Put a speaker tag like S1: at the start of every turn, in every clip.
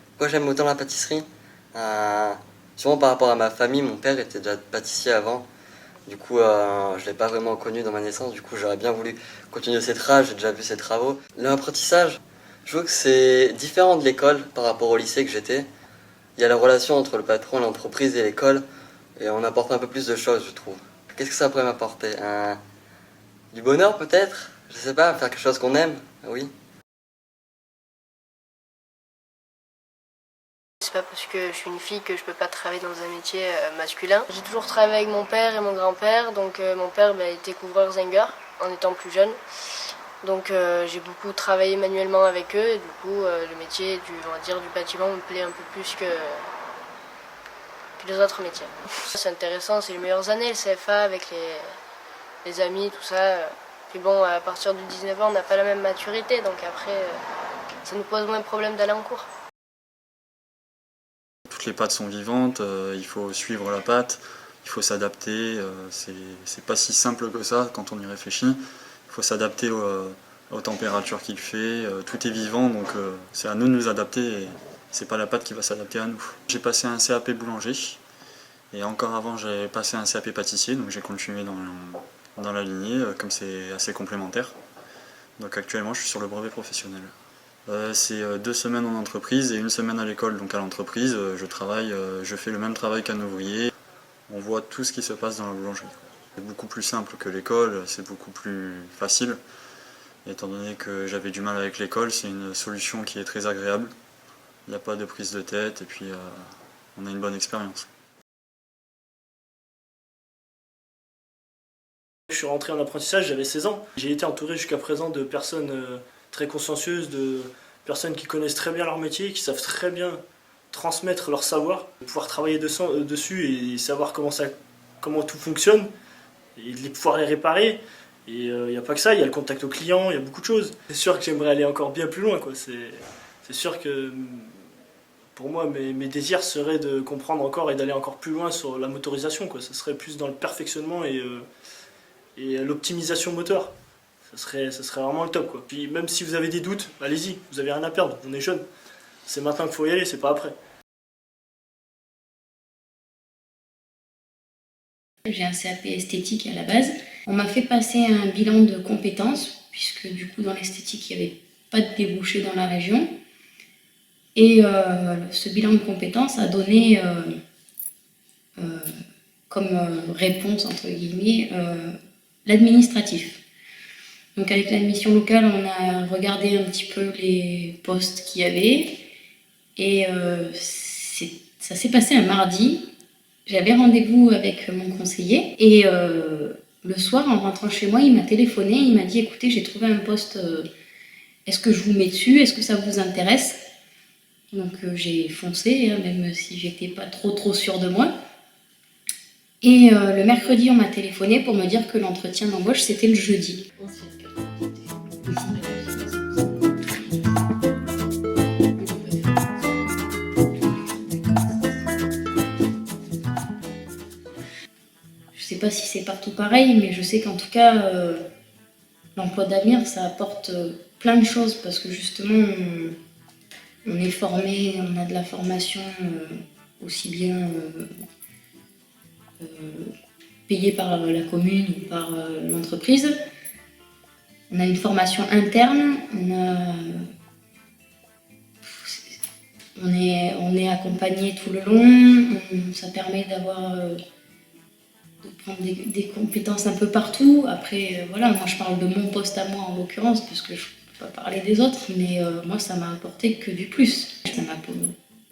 S1: Pourquoi j'aime autant la pâtisserie? Sûrement par rapport à ma famille, mon père était déjà pâtissier avant. Du coup, je ne l'ai pas vraiment connu dans ma naissance, du coup j'aurais bien voulu continuer cette trace, j'ai déjà vu ses travaux. L'apprentissage, je trouve que c'est différent de l'école par rapport au lycée que j'étais. Il y a la relation entre le patron, l'entreprise et l'école, et on apporte un peu plus de choses, je trouve. Qu'est-ce que ça pourrait m'apporter? Du bonheur peut-être? Je sais pas, faire quelque chose qu'on aime, oui.
S2: C'est pas parce que je suis une fille que je peux pas travailler dans un métier masculin. J'ai toujours travaillé avec mon père et mon grand-père. Donc mon père était couvreur Zenger en étant plus jeune. Donc j'ai beaucoup travaillé manuellement avec eux. Et du coup le métier du bâtiment me plaît un peu plus que les autres métiers. C'est intéressant, c'est les meilleures années, le CFA avec les amis, tout ça. Puis bon, à partir de 19 ans, on n'a pas la même maturité. Donc après, ça nous pose moins de problème d'aller en cours.
S3: Toutes les pâtes sont vivantes, il faut suivre la pâte, il faut s'adapter, c'est pas si simple que ça quand on y réfléchit. Il faut s'adapter aux températures qu'il fait, tout est vivant donc c'est à nous de nous adapter et c'est pas la pâte qui va s'adapter à nous. J'ai passé un CAP boulanger et encore avant j'ai passé un CAP pâtissier donc j'ai continué dans la lignée comme c'est assez complémentaire. Donc actuellement je suis sur le brevet professionnel. C'est 2 semaines en entreprise et 1 semaine à l'école. Donc à l'entreprise, je fais le même travail qu'un ouvrier. On voit tout ce qui se passe dans la boulangerie. C'est beaucoup plus simple que l'école, c'est beaucoup plus facile. Étant donné que j'avais du mal avec l'école, c'est une solution qui est très agréable. Il n'y a pas de prise de tête et puis on a une bonne expérience.
S4: Je suis rentré en apprentissage, j'avais 16 ans. J'ai été entouré jusqu'à présent de personnes très consciencieuses, de personnes qui connaissent très bien leur métier, qui savent très bien transmettre leur savoir, pouvoir travailler dessus et savoir comment tout fonctionne, et pouvoir les réparer. Et il n'y a pas que ça, il y a le contact au client, il y a beaucoup de choses. C'est sûr que j'aimerais aller encore bien plus loin, quoi. C'est sûr que pour moi, mes désirs seraient de comprendre encore et d'aller encore plus loin sur la motorisation, quoi. Ça serait plus dans le perfectionnement et l'optimisation moteur. Ça serait vraiment le top, quoi. Puis même si vous avez des doutes, allez-y, vous avez rien à perdre, on est jeune. C'est maintenant qu'il faut y aller, c'est pas après.
S5: J'ai un CAP esthétique à la base. On m'a fait passer un bilan de compétences, puisque du coup dans l'esthétique il n'y avait pas de débouché dans la région. Et ce bilan de compétences a donné comme réponse, entre guillemets, l'administratif. Donc avec l'admission locale, on a regardé un petit peu les postes qu'il y avait et ça s'est passé un mardi. J'avais rendez-vous avec mon conseiller et le soir, en rentrant chez moi, il m'a téléphoné, il m'a dit « Écoutez, j'ai trouvé un poste, est-ce que je vous mets dessus? Est-ce que ça vous intéresse ?» Donc j'ai foncé, hein, même si j'étais pas trop sûre de moi. Et le mercredi, on m'a téléphoné pour me dire que l'entretien d'embauche, c'était le jeudi. Je sais pas si c'est partout pareil, mais je sais qu'en tout cas, l'emploi d'avenir, ça apporte plein de choses parce que justement, on est formé, on a de la formation aussi bien payée par la commune ou par l'entreprise. On a une formation interne, on est accompagné tout le long, ça permet de prendre des compétences un peu partout. Après, voilà, moi je parle de mon poste à moi en l'occurrence, parce que je ne peux pas parler des autres, mais moi ça m'a apporté que du plus. Ça m'a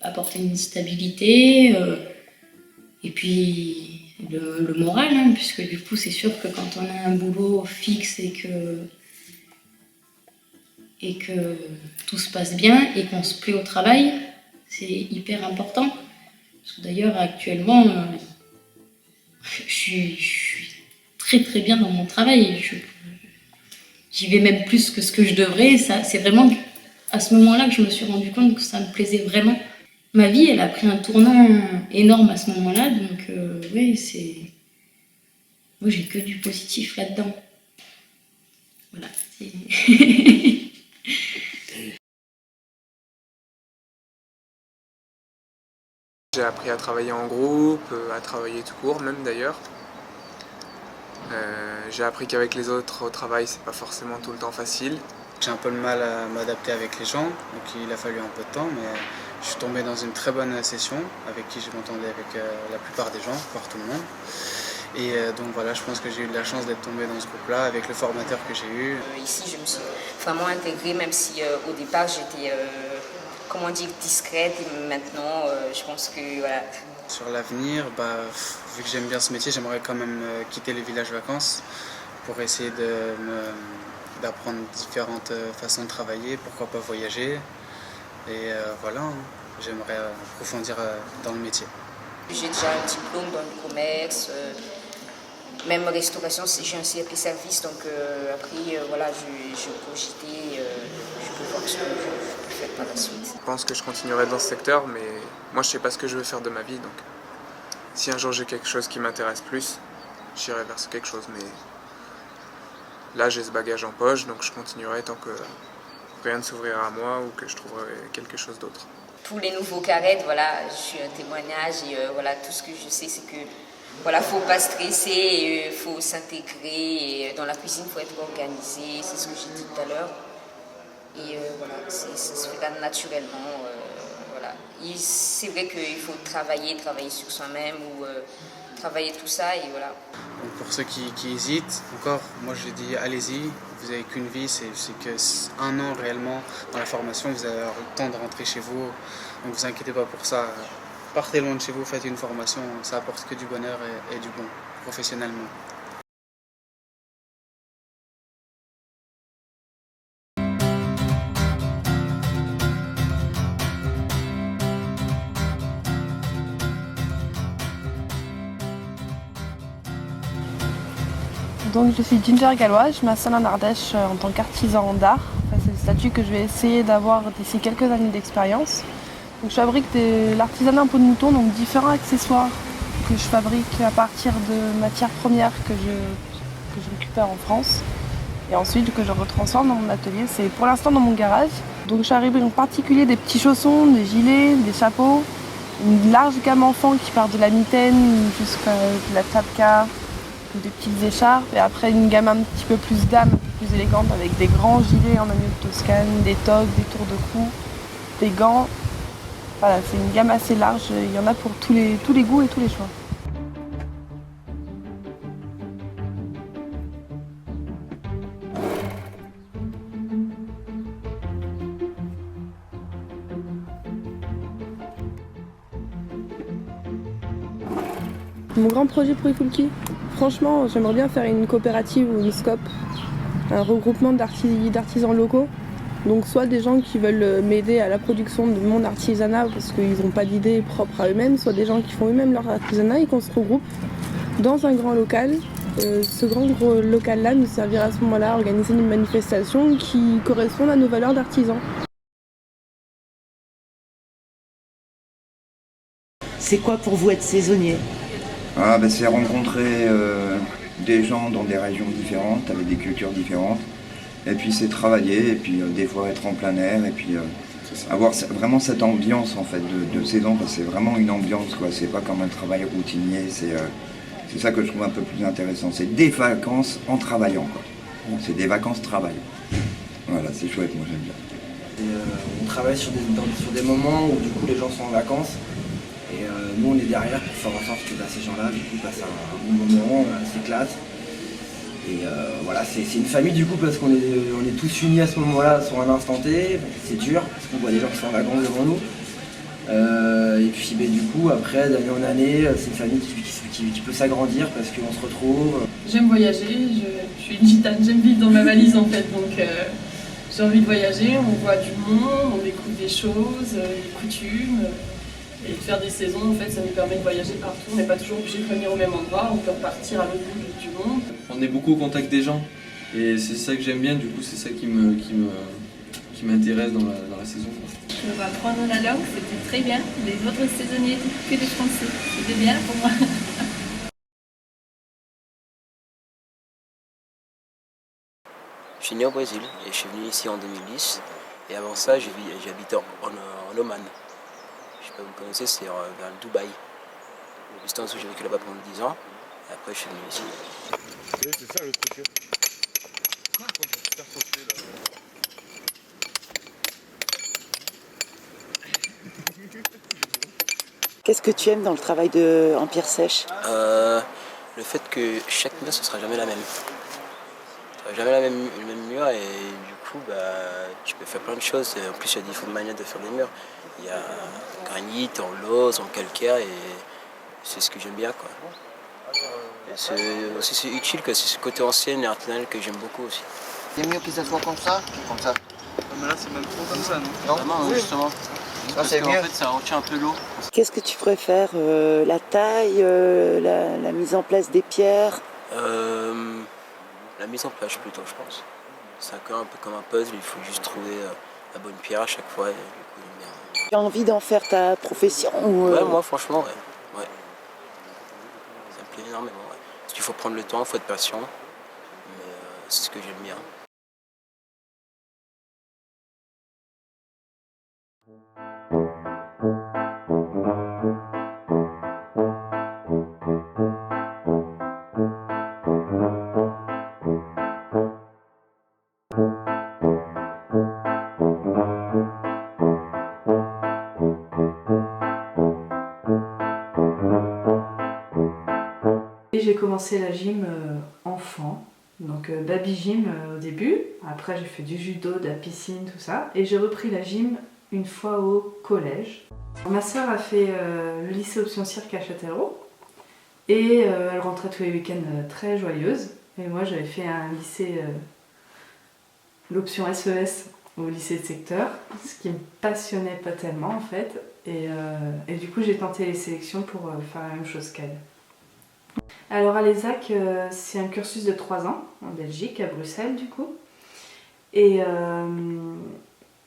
S5: apporté une stabilité, et puis le moral, hein, puisque du coup c'est sûr que quand on a un boulot fixe et que tout se passe bien et qu'on se plaît au travail, c'est hyper important. Parce que d'ailleurs actuellement, je suis très bien dans mon travail. J'y vais même plus que ce que je devrais. C'est vraiment à ce moment-là que je me suis rendu compte que ça me plaisait vraiment. ma vie, elle a pris un tournant énorme à ce moment-là. Donc, ouais, moi, j'ai que du positif là-dedans. Voilà.
S6: J'ai appris à travailler en groupe, à travailler tout court même d'ailleurs. J'ai appris qu'avec les autres au travail, c'est pas forcément tout le temps facile.
S7: J'ai un peu de mal à m'adapter avec les gens, donc il a fallu un peu de temps, mais je suis tombé dans une très bonne session avec qui je m'entendais avec la plupart des gens, voire tout le monde. Et donc voilà, je pense que j'ai eu de la chance d'être tombé dans ce groupe-là avec le formateur que j'ai eu.
S8: Ici, je me suis vraiment intégrée, même si au départ j'étais, discrète. Et maintenant, je pense que voilà.
S7: Sur l'avenir, vu que j'aime bien ce métier, j'aimerais quand même quitter les villages vacances pour essayer d'apprendre différentes façons de travailler, pourquoi pas voyager. Et voilà, j'aimerais approfondir dans le métier.
S8: J'ai déjà un diplôme dans le commerce, même restauration, j'ai un CAP service, donc après, voilà, je cogitais, je peux voir ce que je peux faire par la suite.
S6: Je pense que je continuerai dans ce secteur, mais moi je sais pas ce que je veux faire de ma vie, donc si un jour j'ai quelque chose qui m'intéresse plus, j'irai vers quelque chose, mais là j'ai ce bagage en poche, donc je continuerai tant que rien ne s'ouvrira à moi ou que je trouverai quelque chose d'autre.
S8: Pour les nouveaux cadets, voilà, je suis un témoignage et voilà, tout ce que je sais, c'est que voilà, faut pas stresser, faut s'intégrer. Et dans la cuisine, faut être organisé, c'est ce que j'ai dit tout à l'heure. Et voilà, ça se fera naturellement. Voilà. C'est vrai qu'il faut travailler sur soi-même ou travailler tout ça et voilà.
S7: Donc pour ceux qui hésitent, encore, moi je dis allez-y, vous n'avez qu'une vie, c'est que 1 an réellement dans la formation, vous avez le temps de rentrer chez vous, donc vous inquiétez pas pour ça. Partez loin de chez vous, faites une formation, ça apporte que du bonheur et du bon, professionnellement.
S9: Donc je suis Ginger Gallois, je m'installe en Ardèche en tant qu'artisan d'art. C'est le statut que je vais essayer d'avoir d'ici quelques années d'expérience. Donc, je fabrique de l'artisanat en peau de mouton, donc différents accessoires que je fabrique à partir de matières premières que je récupère en France et ensuite que je retransforme dans mon atelier. C'est pour l'instant dans mon garage. Donc je fabrique en particulier des petits chaussons, des gilets, des chapeaux, une large gamme enfant qui part de la mitaine jusqu'à de la chapka, des petites écharpes et après une gamme un petit peu plus dame, un peu plus élégante avec des grands gilets en agneau de Toscane, des toques, des tours de cou, des gants. Voilà, c'est une gamme assez large, il y en a pour tous les goûts et tous les choix. Mon grand projet pour Ifulki, franchement, j'aimerais bien faire une coopérative ou une SCOP, un regroupement d'artisans locaux. Donc soit des gens qui veulent m'aider à la production de mon artisanat parce qu'ils n'ont pas d'idées propres à eux-mêmes, soit des gens qui font eux-mêmes leur artisanat et qu'on se regroupe dans un grand local. Ce grand local-là nous servira à ce moment-là à organiser une manifestation qui corresponde à nos valeurs d'artisans.
S10: C'est quoi pour vous être saisonnier ?
S11: C'est rencontrer des gens dans des régions différentes, avec des cultures différentes. Et puis c'est travailler, et puis des fois être en plein air, et puis avoir vraiment cette ambiance en fait de saison, parce que c'est vraiment une ambiance, quoi. C'est pas comme un travail routinier, c'est ça que je trouve un peu plus intéressant. C'est des vacances en travaillant, quoi. C'est des vacances travail. Voilà, c'est chouette, moi j'aime bien.
S12: Et, on travaille sur des moments où du coup les gens sont en vacances, et nous on est derrière pour faire en sorte que ces gens-là du coup passent un bon moment, s'éclatent. Et voilà, c'est une famille du coup parce qu'on est tous unis à ce moment-là sur un instant T. C'est dur parce qu'on voit des gens qui sont en vacances devant nous. Et puis du coup après d'année en année, c'est une famille qui peut s'agrandir parce qu'on se retrouve.
S13: J'aime voyager, je suis une gitane, j'aime vivre dans ma valise en fait, donc j'ai envie de voyager, on voit du monde, on découvre des choses, des coutumes. Et de faire des saisons, en fait, ça nous permet de voyager partout. On n'est pas toujours obligé de venir au même endroit, on peut repartir à l'autre bout du monde.
S14: On est beaucoup au contact des gens et c'est ça que j'aime bien, du coup c'est ça qui me qui m'intéresse dans la saison.
S13: Pour apprendre la langue, c'était très bien. Les autres saisonniers étaient que des Français. C'était bien pour moi.
S15: Je suis né au Brésil et je suis venu ici en 2010. Et avant ça, j'habite en Oman. Je sais pas si vous connaissez, c'est vers le Dubaï. Le distance où j'ai vécu là-bas pendant 10 ans. Et après, je suis venu ici.
S16: Oui, c'est ça le truc.
S10: Qu'est-ce que tu aimes dans le travail en pierre sèche?
S15: Le fait que chaque mur, ce sera jamais la même. Ça sera jamais le même mur et du coup, tu peux faire plein de choses. Et en plus, il y a différentes manières de faire des murs. Il y a en granit, en lauze, en calcaire et c'est ce que j'aime bien, quoi. Et c'est utile, que c'est ce côté ancien et artisanal que j'aime beaucoup aussi.
S12: C'est mieux que ça soit comme ça que comme ça.
S14: Mais là, c'est même trop comme ça, non?
S12: Non,
S15: vraiment,
S12: oui.
S15: justement. Parce
S12: c'est
S15: qu'en
S12: mieux.
S15: fait, ça retient un peu l'eau.
S10: Qu'est-ce que tu préfères? La taille, la mise en place des pierres?
S15: La mise en place plutôt, je pense. C'est un peu comme un puzzle, il faut juste trouver la bonne pierre à chaque fois. Et du coup, j'aime bien.
S10: Tu as envie d'en faire ta profession ou
S15: Ouais, moi franchement, ouais. Ça me plaît énormément, ouais. Parce qu'il faut prendre le temps, il faut être patient. Mais c'est ce que j'aime bien.
S17: J'ai commencé la gym enfant, donc baby gym au début, après j'ai fait du judo, de la piscine, tout ça, et j'ai repris la gym une fois au collège. Ma sœur a fait le lycée option cirque à Châtellerault, et elle rentrait tous les week-ends très joyeuse, et moi j'avais fait un lycée, l'option SES au lycée de secteur, ce qui me passionnait pas tellement en fait, et du coup j'ai tenté les sélections pour faire la même chose qu'elle. Alors à l'ESAC, c'est un cursus de 3 ans en Belgique, à Bruxelles du coup. Et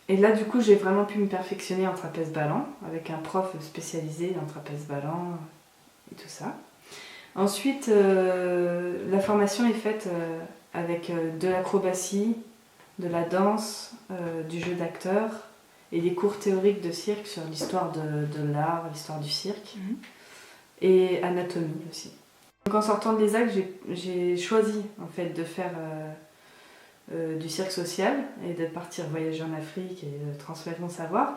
S17: là du coup j'ai vraiment pu me perfectionner en trapèze ballant avec un prof spécialisé en trapèze ballant et tout ça. Ensuite la formation est faite avec de l'acrobatie, de la danse, du jeu d'acteur et des cours théoriques de cirque sur l'histoire de l'art, l'histoire du cirque et anatomie aussi. Donc en sortant de l'ESAC, j'ai choisi en fait de faire du cirque social et de partir voyager en Afrique et de transmettre mon savoir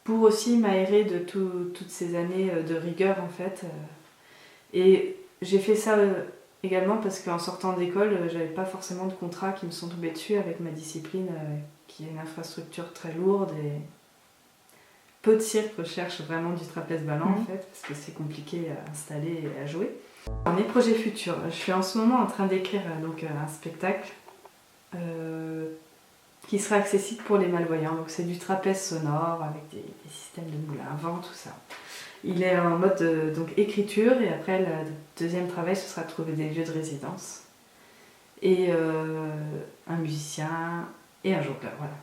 S17: pour aussi m'aérer de toutes ces années de rigueur en fait. Et j'ai fait ça également parce qu'en sortant d'école, j'avais pas forcément de contrats qui me sont tombés dessus avec ma discipline qui est une infrastructure très lourde et peu de cirques recherchent vraiment du trapèze ballant en fait parce que c'est compliqué à installer et à jouer. Dans mes projets futurs, je suis en ce moment en train d'écrire donc, un spectacle qui sera accessible pour les malvoyants. Donc c'est du trapèze sonore avec des systèmes de moulin à vent, tout ça. Il est en mode donc, écriture et après le deuxième travail ce sera de trouver des lieux de résidence et un musicien et un jongleur, voilà.